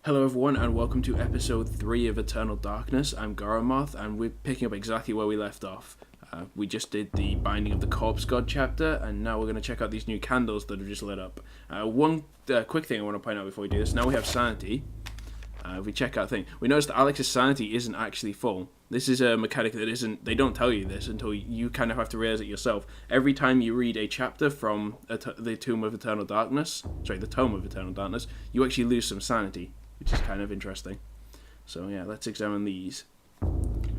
Hello everyone and welcome to episode 3 of Eternal Darkness. I'm Goramoth and we're picking up exactly where we left off. We just did the Binding of the Corpse God chapter and now we're going to check out these new candles that have just lit up. One quick thing I want to point out before we do this, now we have Sanity. If we check out thing, we notice that Alex's Sanity isn't actually full. This is a mechanic that isn't, they don't tell you this until you kind of have to realize it yourself. Every time you read a chapter from the Tome of Eternal Darkness, you actually lose some Sanity, which is kind of interesting. So yeah, let's examine these.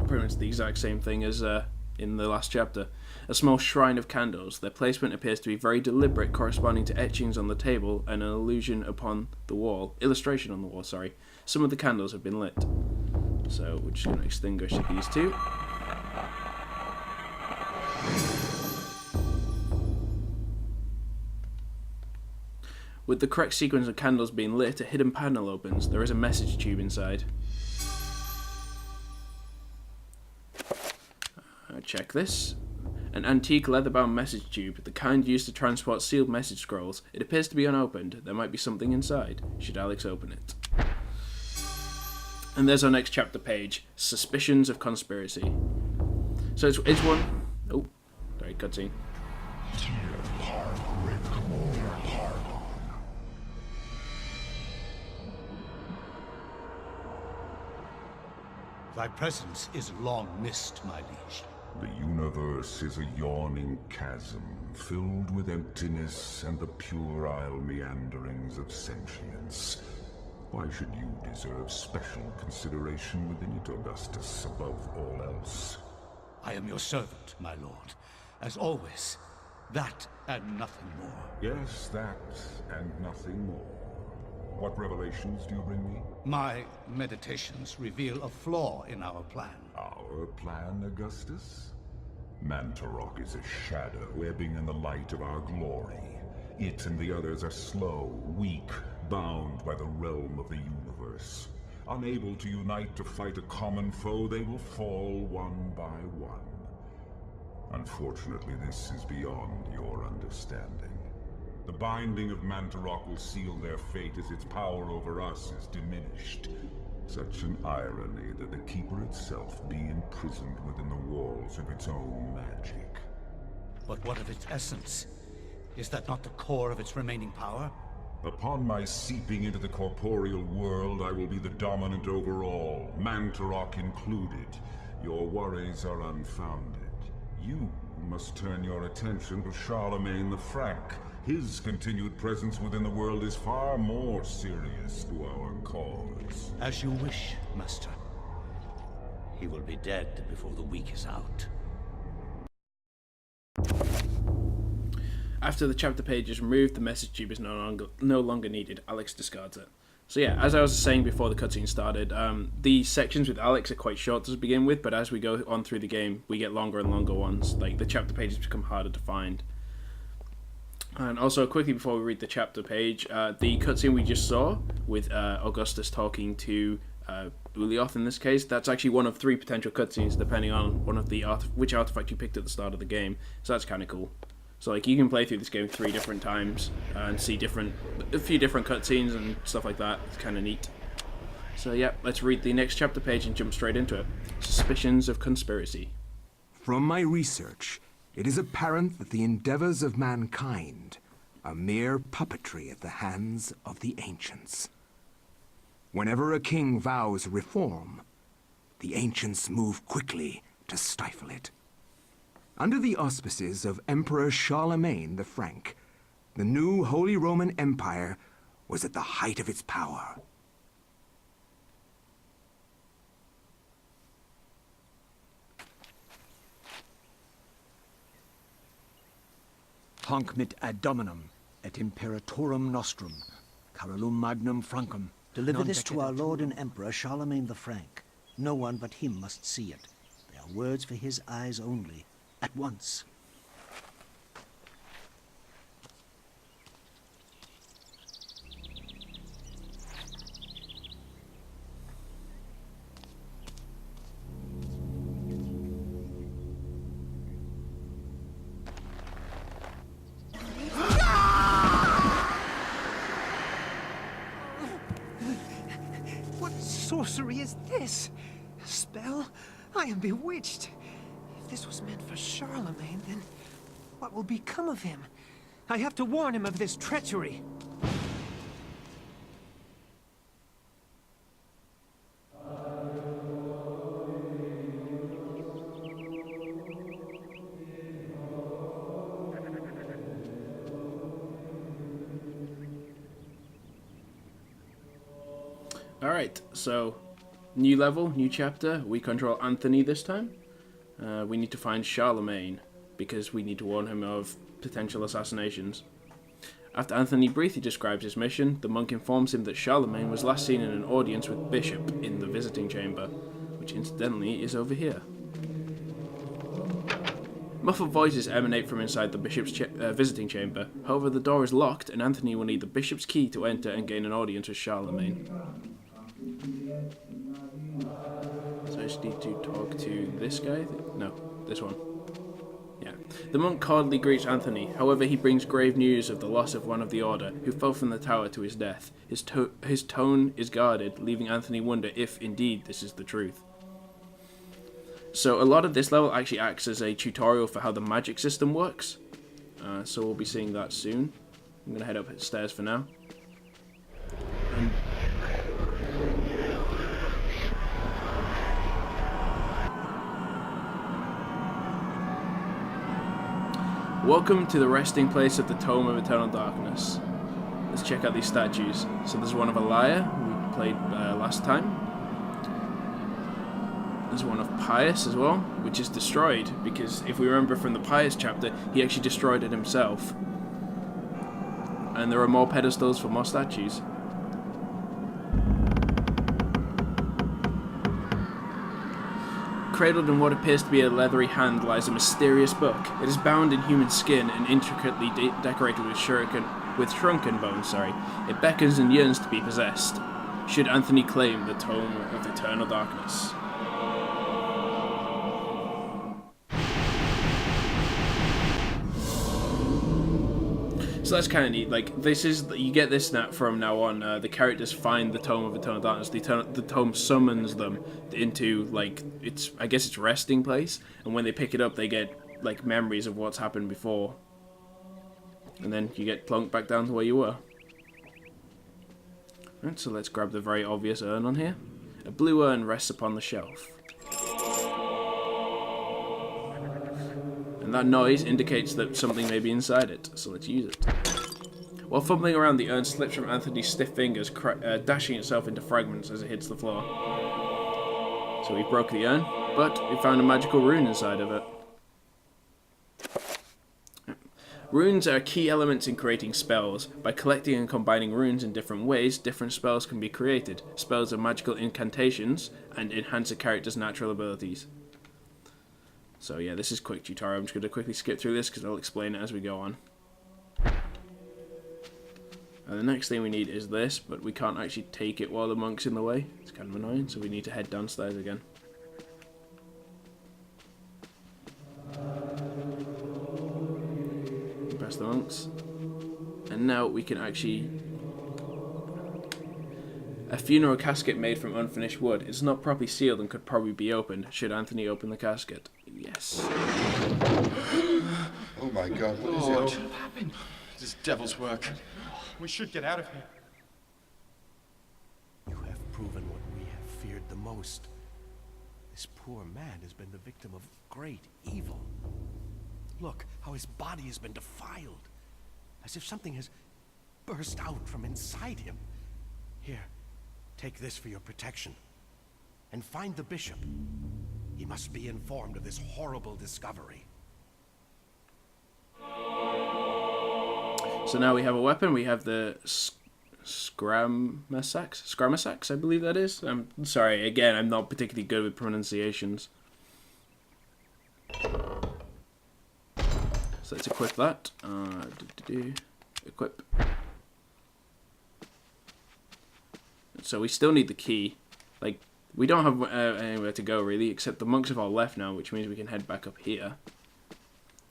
Pretty much the exact same thing as in the last chapter. A small shrine of candles. Their placement appears to be very deliberate, corresponding to etchings on the table and an illustration on the wall. Some of the candles have been lit. So we're just going to extinguish these two. With the correct sequence of candles being lit, a hidden panel opens. There is a message tube inside. Check this. An antique leather-bound message tube, the kind used to transport sealed message scrolls. It appears to be unopened. There might be something inside. Should Alex open it? And there's our next chapter page. Suspicions of conspiracy. So it's one... Oh, sorry, cutscene. Thy presence is long missed, my liege. The universe is a yawning chasm, filled with emptiness and the puerile meanderings of sentience. Why should you deserve special consideration within it, Augustus, above all else? I am your servant, my lord. As always, that and nothing more. Yes, that and nothing more. What revelations do you bring me? My meditations reveal a flaw in our plan. Our plan, Augustus? Mantarok is a shadow ebbing in the light of our glory. It and the others are slow, weak, bound by the realm of the universe. Unable to unite to fight a common foe, they will fall one by one. Unfortunately, this is beyond your understanding. The binding of Mantarok will seal their fate as its power over us is diminished. Such an irony that the Keeper itself be imprisoned within the walls of its own magic. But what of its essence? Is that not the core of its remaining power? Upon my seeping into the corporeal world, I will be the dominant over all, Mantarok included. Your worries are unfounded. You must turn your attention to Charlemagne the Frank. His continued presence within the world is far more serious to our cause. As you wish, Master. He will be dead before the week is out. After the chapter page is removed, the message tube is no longer needed. Alex discards it. So yeah, as I was saying before the cutscene started, the sections with Alex are quite short to begin with, but as we go on through the game, we get longer and longer ones. Like, the chapter pages become harder to find. And also, quickly before we read the chapter page, the cutscene we just saw with Augustus talking to Ulioth in this case, that's actually one of 3 potential cutscenes depending on which artifact you picked at the start of the game. So that's kind of cool. So like, you can play through this game 3 different times and see a few different cutscenes and stuff like that. It's kind of neat. So yeah, let's read the next chapter page and jump straight into it. Suspicions of conspiracy. From my research, it is apparent that the endeavors of mankind are mere puppetry at the hands of the ancients. Whenever a king vows reform, the ancients move quickly to stifle it. Under the auspices of Emperor Charlemagne the Frank, the new Holy Roman Empire was at the height of its power. Hanc mit ad dominum et imperatorum nostrum, carolum magnum francum. Deliver this to our Lord and Emperor Charlemagne the Frank. No one but him must see it. They are words for his eyes only. At once. What sorcery is this? A spell? I am bewitched. If this was meant for Charlemagne, then what will become of him? I have to warn him of this treachery. Alright, so new level, new chapter. We control Anthony this time. We need to find Charlemagne because we need to warn him of potential assassinations. After Anthony briefly describes his mission, the monk informs him that Charlemagne was last seen in an audience with Bishop in the visiting chamber, which incidentally is over here. Muffled voices emanate from inside the Bishop's visiting chamber. However, the door is locked and Anthony will need the Bishop's key to enter and gain an audience with Charlemagne. So I just need to talk to this guy? No, this one. Yeah. The monk cordially greets Anthony. However, he brings grave news of the loss of one of the Order, who fell from the tower to his death. His tone is guarded, leaving Anthony wonder if, indeed, this is the truth. So a lot of this level actually acts as a tutorial for how the magic system works. So we'll be seeing that soon. I'm going to head upstairs for now. And welcome to the resting place of the Tome of Eternal Darkness. Let's check out these statues. So there's one of Elia, we played last time. There's one of Pius as well, which is destroyed, because if we remember from the Pius chapter, he actually destroyed it himself. And there are more pedestals for more statues. Cradled in what appears to be a leathery hand lies a mysterious book. It is bound in human skin and intricately decorated with shrunken bones. It beckons and yearns to be possessed. Should Anthony claim the Tome of Eternal Darkness? So that's kind of neat. Like, this is, you get this from now on. The characters find the Tome of Eternal Darkness. The Tome summons them into, like, I guess it's resting place. And when they pick it up, they get, like, memories of what's happened before. And then you get plunked back down to where you were. Right, so let's grab the very obvious urn on here. A blue urn rests upon the shelf. And that noise indicates that something may be inside it, so let's use it. While fumbling around, the urn slips from Anthony's stiff fingers, dashing itself into fragments as it hits the floor. So we broke the urn, but we found a magical rune inside of it. Runes are key elements in creating spells. By collecting and combining runes in different ways, different spells can be created. Spells are magical incantations and enhance a character's natural abilities. So yeah, this is a quick tutorial. I'm just going to quickly skip through this because I'll explain it as we go on. And the next thing we need is this, but we can't actually take it while the monk's in the way. It's kind of annoying, so we need to head downstairs again. Press the monks. And now we can actually... A funeral casket made from unfinished wood. It's not properly sealed and could probably be opened. Should Anthony open the casket? Yes. Oh my god, what is it? What happened? This devil's work. We should get out of here. You have proven what we have feared the most. This poor man has been the victim of great evil. Look how his body has been defiled, as if something has burst out from inside him. Here, take this for your protection. And find the bishop. He must be informed of this horrible discovery. So now we have a weapon. We have the Scramasax, I believe that is. I'm sorry, again, I'm not particularly good with pronunciations. So let's equip that. Equip. So we still need the key. Like, we don't have anywhere to go really, except the monks have all left now, which means we can head back up here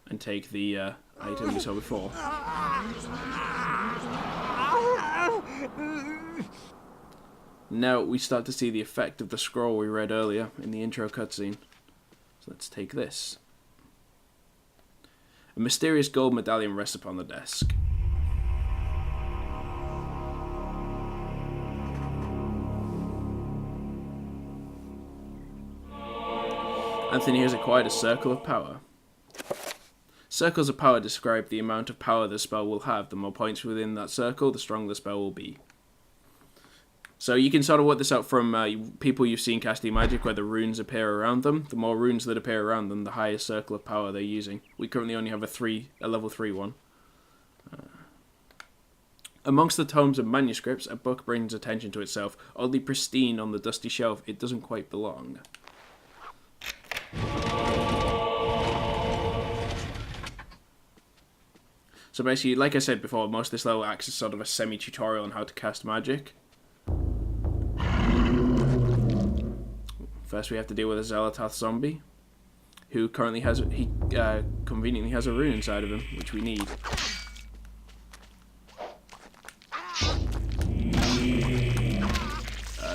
and take the item we saw before. Now we start to see the effect of the scroll we read earlier in the intro cutscene. So let's take this. A mysterious gold medallion rests upon the desk. Anthony has acquired a circle of power. Circles of power describe the amount of power the spell will have. The more points within that circle, the stronger the spell will be. So you can sort of work this out from people you've seen casting magic where the runes appear around them. The more runes that appear around them, the higher circle of power they're using. We currently only have a level 3 one. Amongst the tomes and manuscripts, a book brings attention to itself. Oddly pristine on the dusty shelf, it doesn't quite belong. So basically, like I said before, most of this level acts as sort of a semi-tutorial on how to cast magic. First, we have to deal with a Xel'lotath zombie, who currently has conveniently has a rune inside of him, which we need.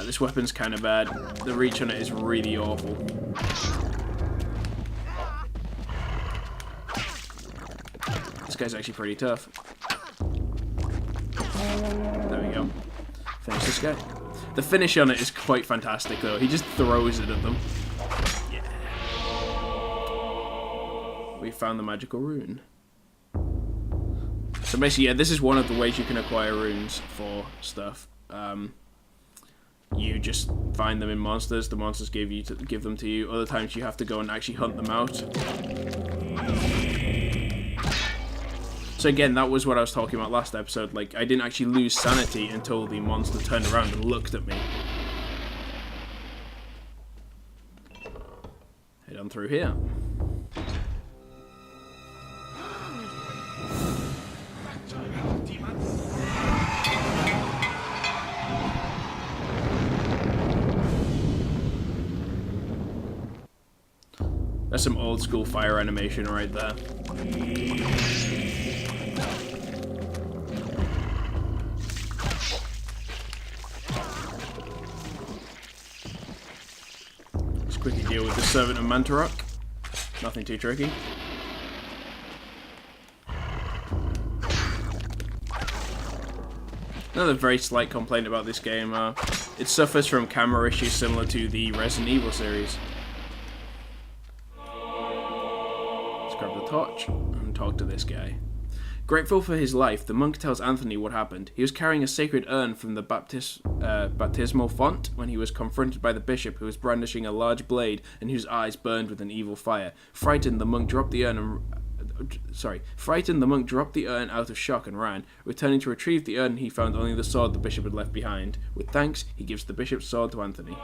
This weapon's kind of bad. The reach on it is really awful. This guy's actually pretty tough. There we go. Finish this guy. The finish on it is quite fantastic, though. He just throws it at them. Yeah. We found the magical rune. So basically, yeah, this is one of the ways you can acquire runes for stuff. You just find them in monsters. The monsters give them to you. Other times you have to go and actually hunt them out. So again, that was what I was talking about last episode. Like, I didn't actually lose sanity until the monster turned around and looked at me. Head on through here. That's some old school fire animation right there. Let's quickly deal with the Servant of Mantarok. Nothing too tricky. Another very slight complaint about this game, it suffers from camera issues similar to the Resident Evil series. Grab the torch and talk to this guy. Grateful for his life, the monk tells Anthony what happened. He was carrying a sacred urn from the baptismal font when he was confronted by the bishop, who was brandishing a large blade and whose eyes burned with an evil fire. Frightened, the monk dropped the urn out of shock and ran. Returning to retrieve the urn, he found only the sword the bishop had left behind. With thanks, he gives the bishop's sword to Anthony.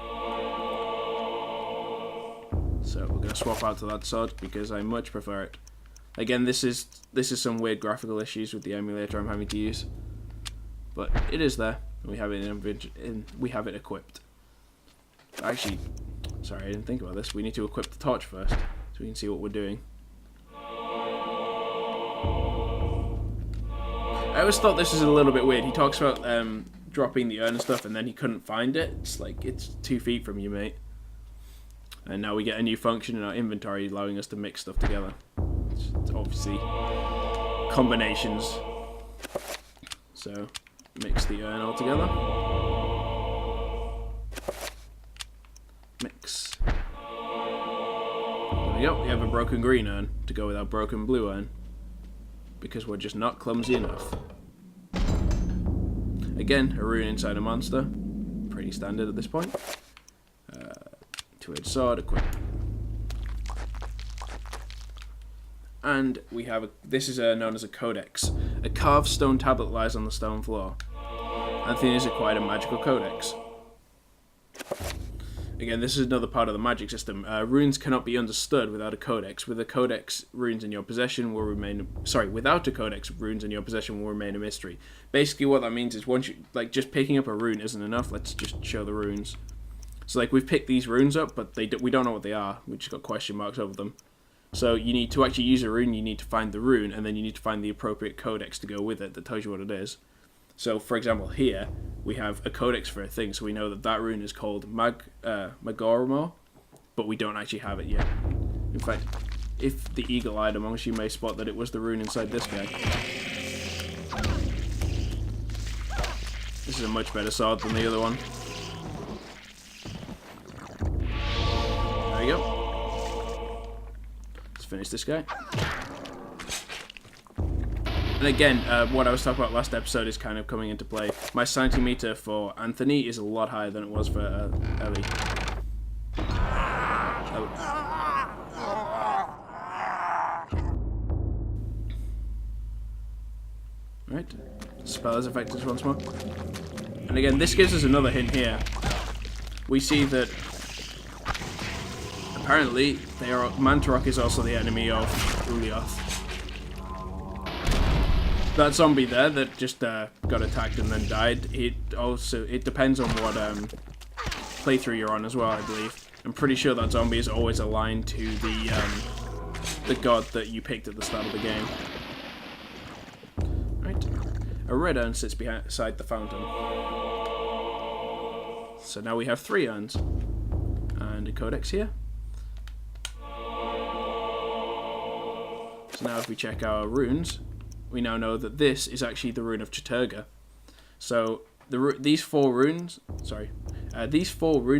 So we're going to swap out to that sword because I much prefer it. Again, this is some weird graphical issues with the emulator I'm having to use, but it is there. And we have it equipped. Actually, sorry, I didn't think about this. We need to equip the torch first so we can see what we're doing. I always thought this was a little bit weird. He talks about dropping the urn and stuff, and then he couldn't find it. It's like, it's 2 feet from you, mate. And now we get a new function in our inventory allowing us to mix stuff together. It's obviously combinations. So, mix the urn all together. Mix. There we go, we have a broken green urn to go with our broken blue urn. Because we're just not clumsy enough. Again, a rune inside a monster. Pretty standard at this point. Two-edged sword, equip. And we have this is known as a codex. A carved stone tablet lies on the stone floor. Anthony has acquired a magical codex. Again, this is another part of the magic system. Runes cannot be understood without a codex. With a codex, runes in your possession will remain. Without a codex, runes in your possession will remain a mystery. Basically, what that means is once you just picking up a rune isn't enough. Let's just show the runes. So we've picked these runes up, but we don't know what they are. We just got question marks over them. So you need to actually use a rune. You need to find the rune, and then you need to find the appropriate codex to go with it that tells you what it is. So, for example, here we have a codex for a thing, so we know that that rune is called Goramoth, but we don't actually have it yet. In fact, if the eagle-eyed among us, you may spot that it was the rune inside this guy. This is a much better sword than the other one. There we go. Let's finish this guy. And again, what I was talking about last episode is kind of coming into play. My sanity meter for Anthony is a lot higher than it was for Ellie. Right, spell is effective once more. And again, this gives us another hint here. We see that apparently Mantarok is also the enemy of Ulioth. That zombie there that just got attacked and then died, it depends on what playthrough you're on as well, I believe. I'm pretty sure that zombie is always aligned to the god that you picked at the start of the game. Right. A red urn sits beside the fountain. So now we have 3 urns. And a codex here. So now if we check our runes, we now know that this is actually the rune of Chattur'gha. So these 4 rune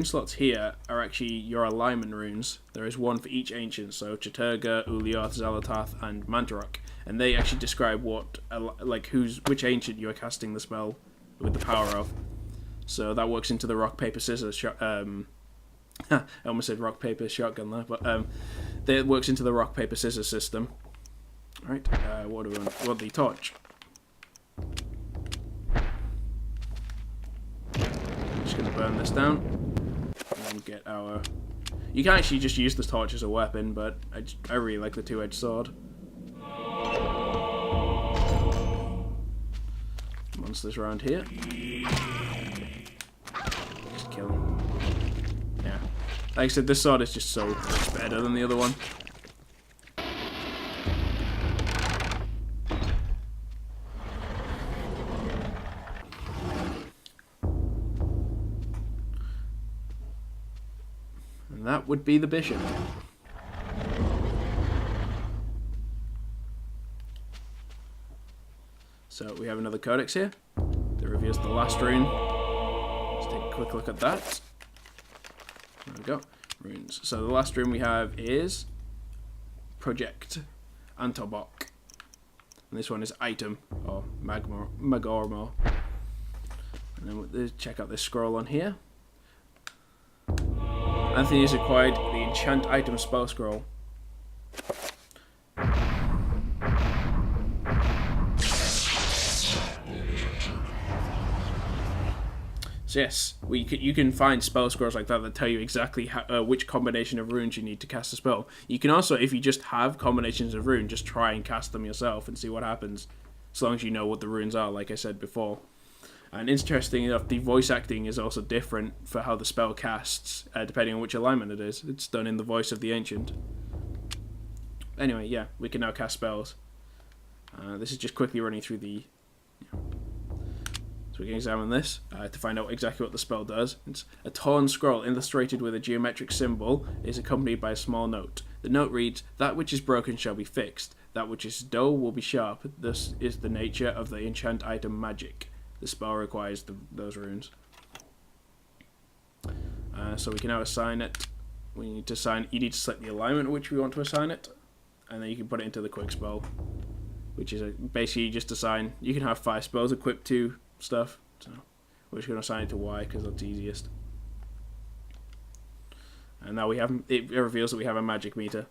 slots here are actually your alignment runes. There is one for each ancient, so Chattur'gha, Ulioth, Xal'atath, and Mantarok, and they actually describe which ancient you are casting the spell with the power of. So that works into the rock paper scissors. I almost said rock paper shotgun there, but that works into the rock paper scissors system. Right, what do we want? We want the torch. Just gonna burn this down and get our. You can actually just use the torch as a weapon, but I really like the 2-edged sword. Monsters around here. Just kill them. Yeah, like I said, this sword is just so much better than the other one. That would be the bishop. So we have another codex here that reveals the last rune. Let's take a quick look at that. There we go. Runes. So the last rune we have is Project Antobok. And this one is Item, or Magormo. And then we'll check out this scroll on here. Anthony has acquired the Enchant Item Spell Scroll. So yes, you can find spell scrolls like that tell you exactly which combination of runes you need to cast a spell. You can also, if you just have combinations of runes, just try and cast them yourself and see what happens, as long as you know what the runes are, like I said before. And interesting enough, the voice acting is also different for how the spell casts, depending on which alignment it is. It's done in the voice of the Ancient. Anyway, yeah, we can now cast spells. This is just quickly running through the... So we can examine this to find out exactly what the spell does. It's a torn scroll illustrated with a geometric symbol is accompanied by a small note. The note reads, "That which is broken shall be fixed. That which is dull will be sharp. This is the nature of the enchant item magic. The spell requires those runes." So we can now assign it. You need to select the alignment which we want to assign it, and then you can put it into the quick spell, which is basically just assign. You can have 5 spells equipped to stuff. So we're just going to assign it to Y because that's easiest. And now it reveals that we have a magic meter,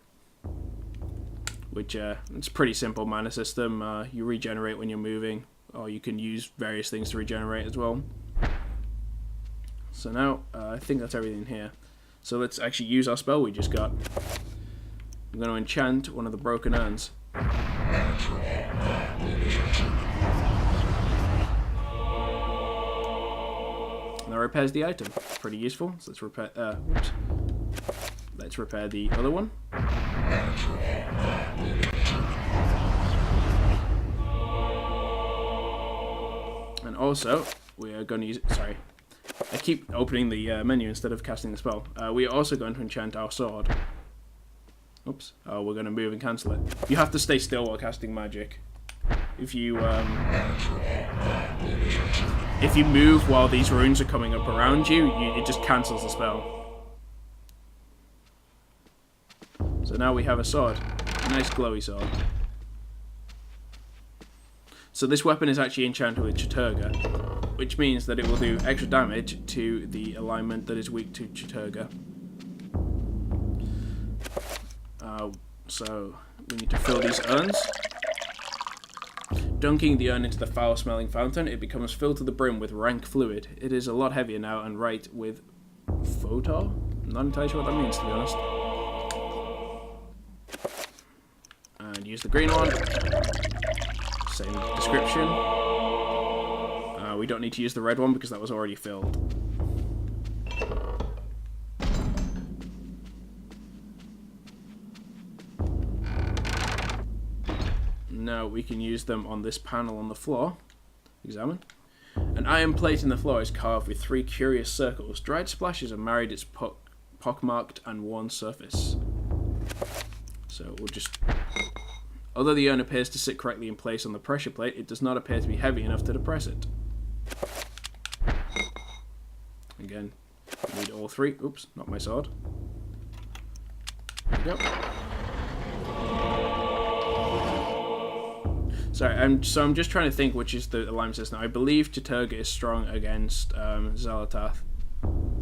which it's a pretty simple mana system. You regenerate when you're moving, or you can use various things to regenerate as well. So now, I think that's everything here. So let's actually use our spell we just got. I'm going to enchant one of the broken urns. And that repairs the item. Pretty useful. So let's repair. Let's repair the other one. And also, we are going to use... Sorry. I keep opening the menu instead of casting the spell. We are also going to enchant our sword. Oops. Oh, we're going to move and cancel it. You have to stay still while casting magic. If you move while these runes are coming up around you, it just cancels the spell. So now we have a sword. A nice glowy sword. So this weapon is actually enchanted with Chattur'gha, which means that it will do extra damage to the alignment that is weak to Chattur'gha. So we need to fill these urns. Dunking the urn into the foul-smelling fountain, it becomes filled to the brim with rank fluid. It is a lot heavier now and right with Photar? I'm not entirely sure what that means, to be honest. And use the green one. Same description. We don't need to use the red one because that was already filled. Now we can use them on this panel on the floor. Examine. An iron plate in the floor is carved with 3 curious circles. Dried splashes have marred its pockmarked and worn surface. So we'll just... Although the urn appears to sit correctly in place on the pressure plate, it does not appear to be heavy enough to depress it. Again, we need all 3. Oops, not my sword. There we go. Sorry, I'm just trying to think which is the alignment system. I believe Chattur'gha is strong against Xal'atath.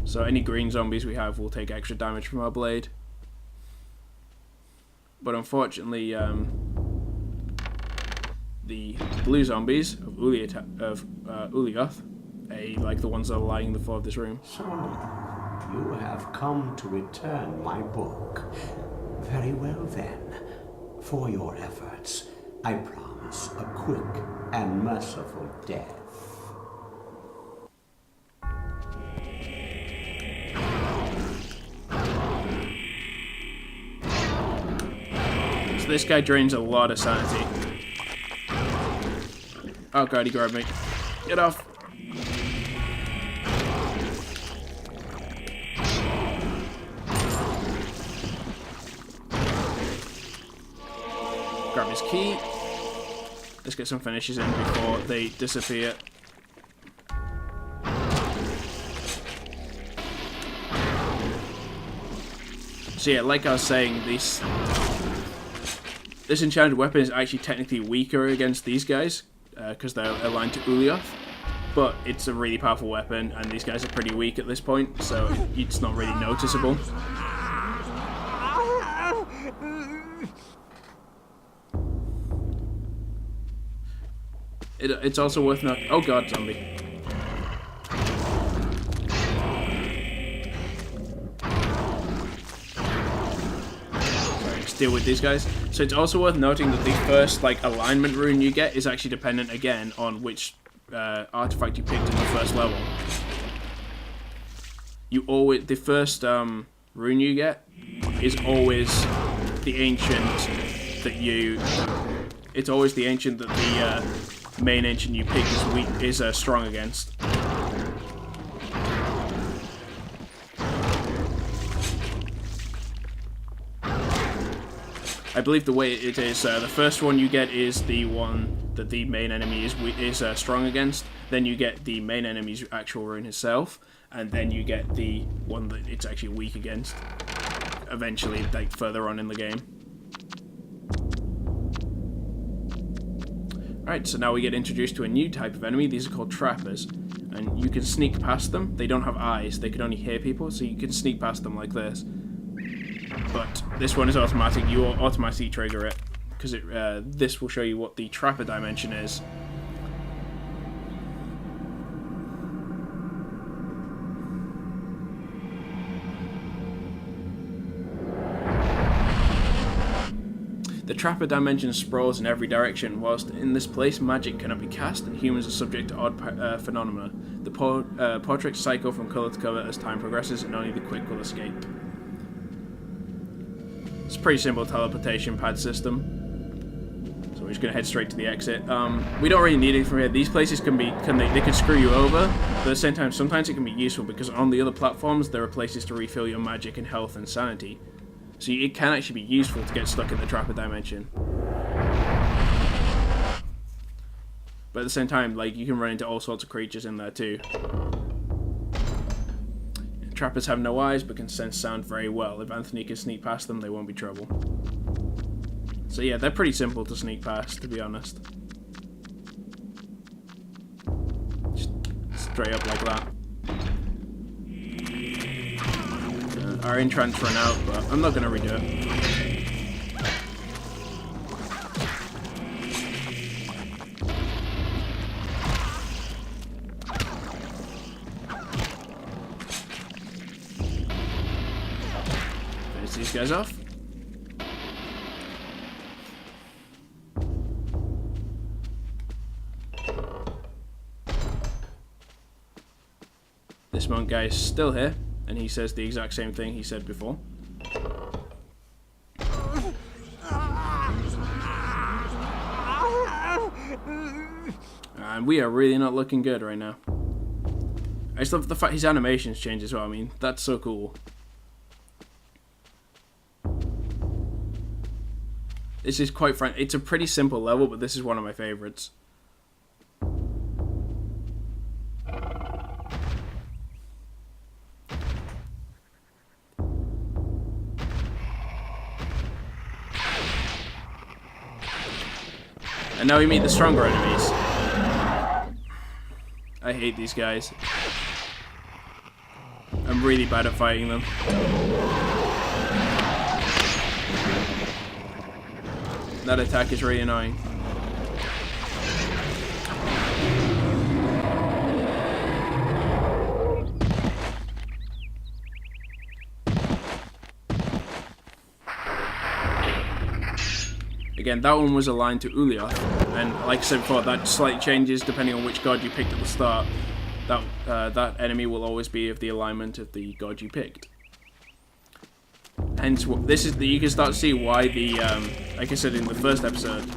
So any green zombies we have will take extra damage from our blade. But unfortunately, the blue zombies of Ulioth, like the ones that are lying on the floor of this room. So, you have come to return my book. Very well then. For your efforts, I promise a quick and merciful death. So this guy drains a lot of sanity. Oh god, he grabbed me. Get off. Grab his key. Let's get some finishes in before they disappear. So yeah, like I was saying, this enchanted weapon is actually technically weaker against these guys, because they're aligned to Ulioth, but it's a really powerful weapon, and these guys are pretty weak at this point, so it's not really noticeable. It's also worth noting... Oh god, zombie. Deal with these guys. So it's also worth noting that the first alignment rune you get is actually dependent again on which artifact you picked in the first level. The first rune you get is always the ancient that you. It's always the ancient that the main ancient you pick is strong against. I believe the way it is, the first one you get is the one that the main enemy is strong against. Then you get the main enemy's actual rune itself, and then you get the one that it's actually weak against. Eventually, further on in the game. Alright, so now we get introduced to a new type of enemy. These are called trappers, and you can sneak past them. They don't have eyes; they can only hear people, so you can sneak past them like this. But this one is automatic. You will automatically trigger it because this will show you what the trapper dimension is. The trapper dimension sprawls in every direction. Whilst in this place magic cannot be cast and humans are subject to odd phenomena. The portraits cycle from colour to colour as time progresses, and only the quick will escape. It's a pretty simple teleportation pad system. So we're just gonna head straight to the exit. We don't really need it from here. These places they could screw you over, but at the same time, sometimes it can be useful because on the other platforms there are places to refill your magic and health and sanity. So it can actually be useful to get stuck in the trapper dimension. But at the same time, like, you can run into all sorts of creatures in there too. Trappers have no eyes but can sense sound very well. If Anthony can sneak past them, they won't be trouble. So yeah, they're pretty simple to sneak past, to be honest. Just straight up like that. Our entrance ran out, but I'm not going to redo it. Finish these guys off. This monk guy is still here, and he says the exact same thing he said before. And we are really not looking good right now. I just love the fact his animations change as well. I mean, that's so cool. This is quite frank. It's a pretty simple level, but this is one of my favorites. And now we meet the stronger enemies. I hate these guys. I'm really bad at fighting them. That attack is really annoying. Again, that one was aligned to Ulioth, and like I said before, that slightly changes depending on which god you picked at the start. That enemy will always be of the alignment of the god you picked. Hence, you can start to see why the, like I said in the first episode,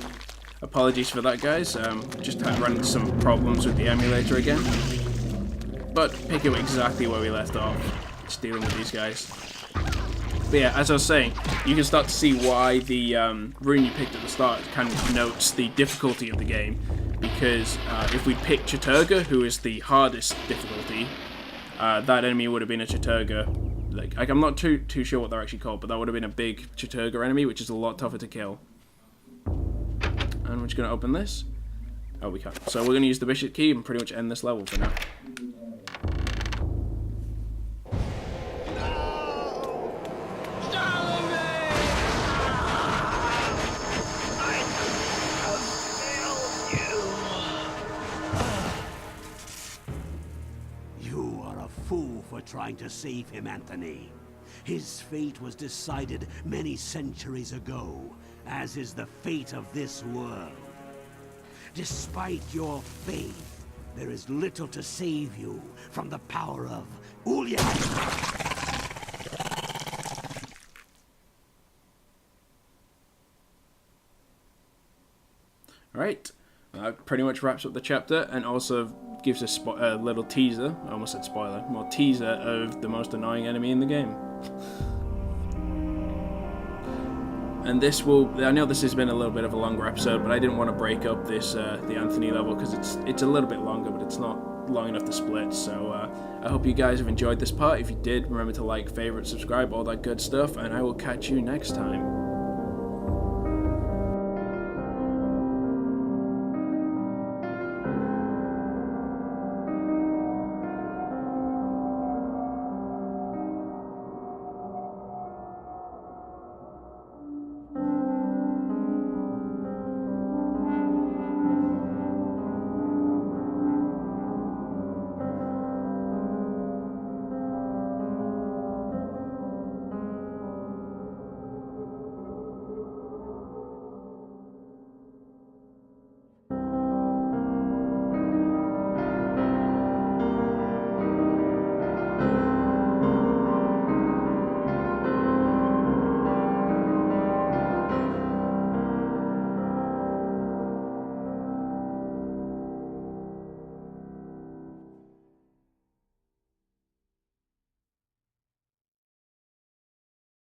apologies for that, guys. Just ran into some problems with the emulator again, but pick up exactly where we left off, just dealing with these guys. But yeah, as I was saying, you can start to see why the rune you picked at the start kind of notes the difficulty of the game, because if we picked Chattur'gha, who is the hardest difficulty, that enemy would have been a Chattur'gha. Like I'm not too sure what they're actually called, but that would have been a big Chattur'gha enemy, which is a lot tougher to kill. And we're just going to open this. Oh, we can't. So we're going to use the bishop key and pretty much end this level for now. Trying to save him, Anthony. His fate was decided many centuries ago, as is the fate of this world. Despite your faith, there is little to save you from the power of Ulioth. Alright, that pretty much wraps up the chapter, and also gives us a little teaser, I almost said spoiler, more teaser of the most annoying enemy in the game. And this will, I know this has been a little bit of a longer episode, but I didn't want to break up this, the Anthony level, because it's a little bit longer, but it's not long enough to split, so I hope you guys have enjoyed this part. If you did, remember to like, favorite, subscribe, all that good stuff, and I will catch you next time.